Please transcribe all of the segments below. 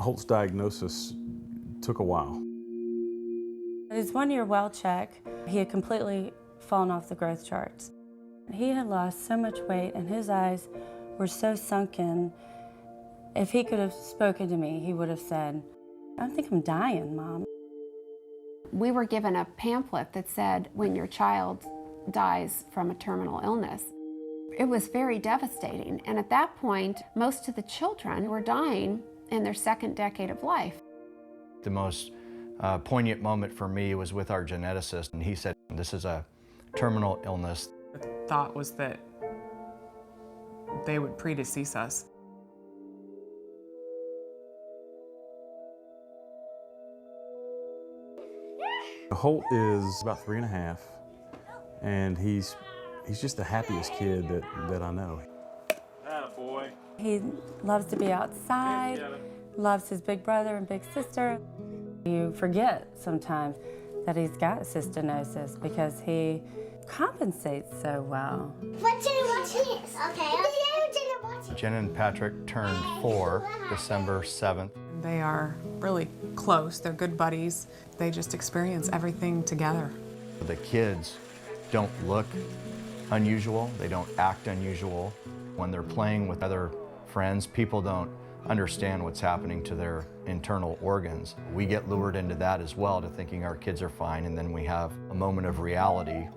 Holt's diagnosis took a while. His 1-year well check, he had completely fallen off the growth charts. He had lost so much weight and his eyes were so sunken. If he could have spoken to me, he would have said, "I think I'm dying, Mom." We were given a pamphlet that said, when your child dies from a terminal illness. It was very devastating, and at that point, most of the children were dying in their second decade of life. The most poignant moment for me was with our geneticist, and he said, "This is a terminal illness." The thought was that they would predecease us. Holt is about 3.5, and he's just the happiest kid that I know. Attaboy. He loves to be outside, loves his big brother and big sister. You forget sometimes that he's got cystinosis because he compensates so well. What Jenna watching this? Okay. Jenna watching. Jenna and Patrick turned 4 December 7th. They are really close. They're good buddies. They just experience everything together. The kids don't look unusual. They don't act unusual. When they're playing with other friends, people don't understand what's happening to their internal organs. We get lured into that as well, to thinking our kids are fine, and then we have a moment of reality.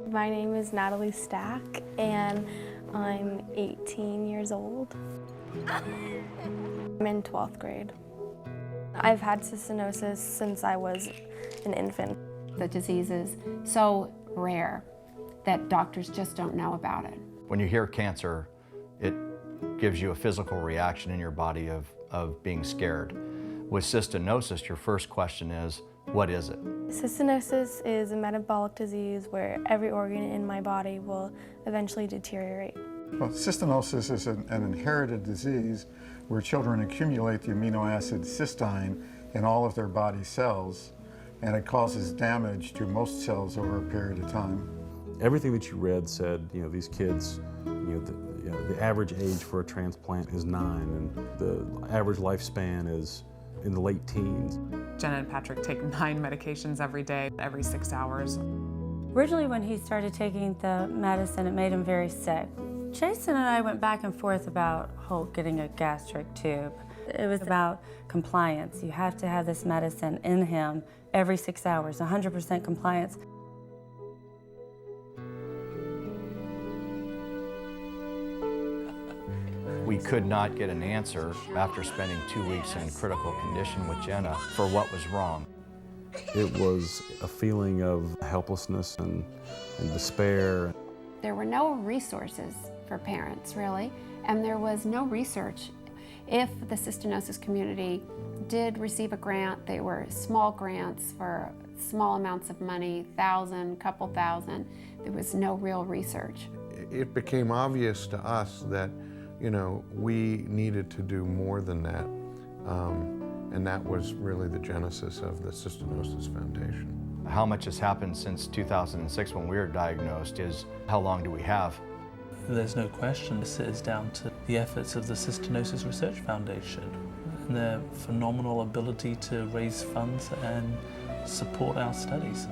My name is Natalie Stack, and I'm 18 years old. I'm in 12th grade. I've had cystinosis since I was an infant. The disease is so rare that doctors just don't know about it. When you hear cancer, it gives you a physical reaction in your body of being scared. With cystinosis, your first question is, what is it? Cystinosis is a metabolic disease where every organ in my body will eventually deteriorate. Well, cystinosis is an inherited disease where children accumulate the amino acid cysteine in all of their body cells, and it causes damage to most cells over a period of time. Everything that you read said, these kids, the average age for a transplant is 9, and the average lifespan is in the late teens. Jenna and Patrick take 9 medications every day, every 6 hours. Originally, when he started taking the medicine, it made him very sick. Jason and I went back and forth about Holt getting a gastric tube. It was about compliance. You have to have this medicine in him every 6 hours, 100% compliance. We could not get an answer after spending 2 weeks in critical condition with Jenna for what was wrong. It was a feeling of helplessness and despair. There were no resources for parents, really, and there was no research. If the cystinosis community did receive a grant, they were small grants for small amounts of money, $1,000, couple thousand. There was no real research. It became obvious to us that, we needed to do more than that, and that was really the genesis of the Cystinosis Foundation. How much has happened since 2006 when we were diagnosed is, how long do we have? There's no question this is down to the efforts of the Cystinosis Research Foundation and their phenomenal ability to raise funds and support our studies.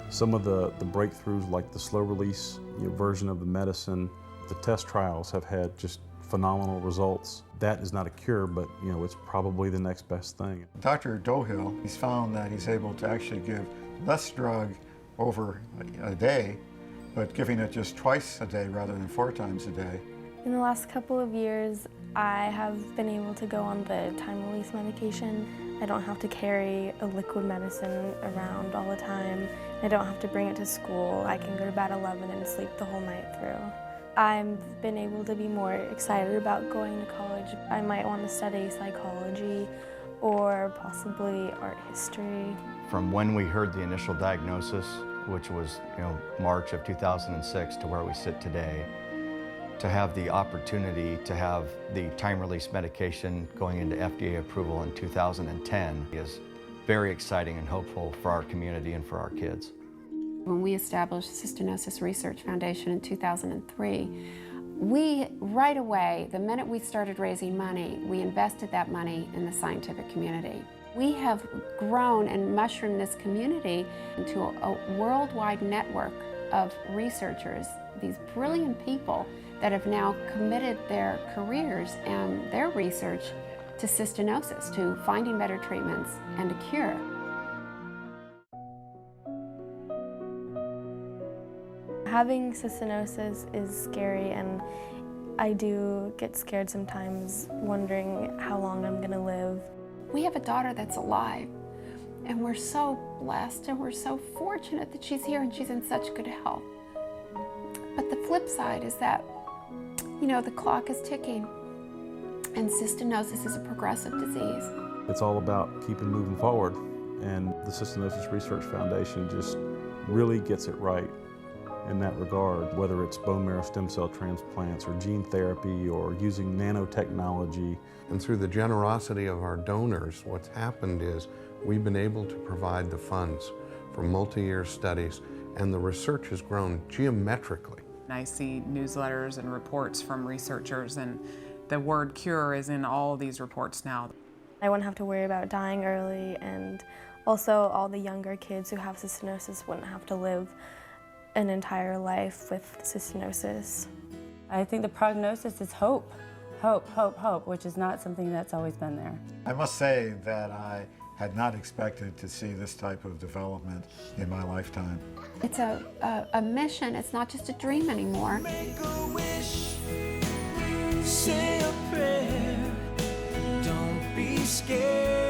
Some of the breakthroughs, like the slow release version of the medicine, the test trials have had just phenomenal results. That is not a cure, but it's probably the next best thing. Dr. Dohill, he's found that he's able to actually give less drug over a day, but giving it just twice a day rather than 4 times a day. In the last couple of years, I have been able to go on the time-release medication. I don't have to carry a liquid medicine around all the time. I don't have to bring it to school. I can go to bed at 11 and sleep the whole night through. I've been able to be more excited about going to college. I might want to study psychology or possibly art history. From when we heard the initial diagnosis, which was March of 2006, to where we sit today, to have the opportunity to have the time-release medication going into FDA approval in 2010 is very exciting and hopeful for our community and for our kids. When we established Cystinosis Research Foundation in 2003, We, right away, the minute we started raising money, we invested that money in the scientific community. We have grown and mushroomed this community into a worldwide network of researchers, these brilliant people that have now committed their careers and their research to cystinosis, to finding better treatments and a cure. Having cystinosis is scary, and I do get scared sometimes, wondering how long I'm going to live. We have a daughter that's alive, and we're so blessed and we're so fortunate that she's here and she's in such good health. But the flip side is that, you know, the clock is ticking, and cystinosis is a progressive disease. It's all about keeping moving forward, and the Cystinosis Research Foundation just really gets it right in that regard, whether it's bone marrow stem cell transplants or gene therapy or using nanotechnology. And through the generosity of our donors, what's happened is we've been able to provide the funds for multi-year studies, and the research has grown geometrically. I see newsletters and reports from researchers, and the word cure is in all of these reports now. I wouldn't have to worry about dying early, and also all the younger kids who have cystinosis wouldn't have to live an entire life with cystinosis. I think the prognosis is hope. Hope, hope, hope, which is not something that's always been there. I must say that I had not expected to see this type of development in my lifetime. It's a mission, it's not just a dream anymore. Make a wish, say a prayer, don't be scared.